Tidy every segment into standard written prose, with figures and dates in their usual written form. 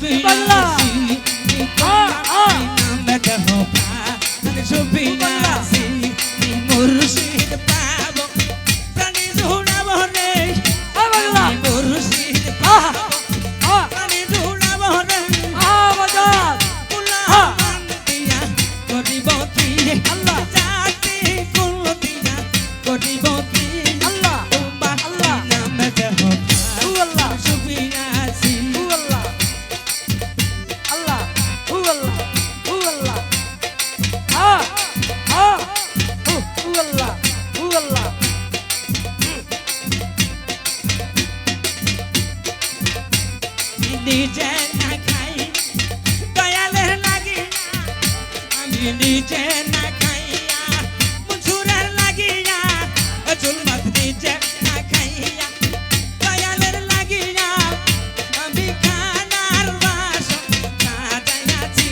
সুফিয়াসি নাম দেহ প্রাণ সুফিয়াসি মুর্শিদ পাবো প্রাণী জুড়াবো রে মুর্শিদ পাবো প্রাণী জুড়াবো রে কুলামান দিয়া করিব কি আল্লাহ জাতি কুল দিয়া করিব কি আল্লাহ আল্লাহ নাম দেহ আল্লাহ সুফিয়াসি আল্লাহ আল্লাহ আল্লাহ আল্লাহ আল্লাহ আল্লাহ নিজে না খাই দয়ালের লাগি আমি নিজে না খাইয়া মনসুরের লাগিয়া জুলমত নিজে না খাইয়া দয়ালের লাগিয়া আমি খানার বাসন সাজাইয়াছি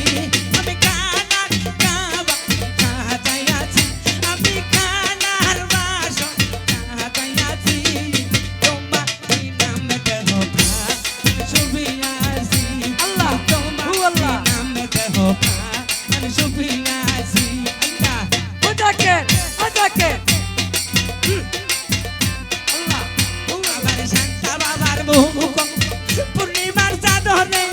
আমি খানার কাবা সাজাইয়াছি আমি খানার বাসন সাজাইয়াছি তোমার নাম দেহ সুফিয়াসি আল্লাহ তোমার নাম দেহ সুফিয়াসি আল্লাহ ওটাকে আল্লাহ আমার শান্তা বাবার মুখ পূর্ণিমার চাঁদরে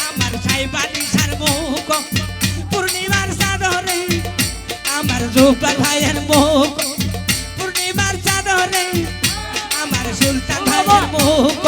আমার সাইবানি সার মুখ পূর্ণিমার চাঁদরে আমার জুবার ভাইয়ের মুখ পূর্ণিমার চাঁদরে আমার সুলতান ভাইয়ের মুখ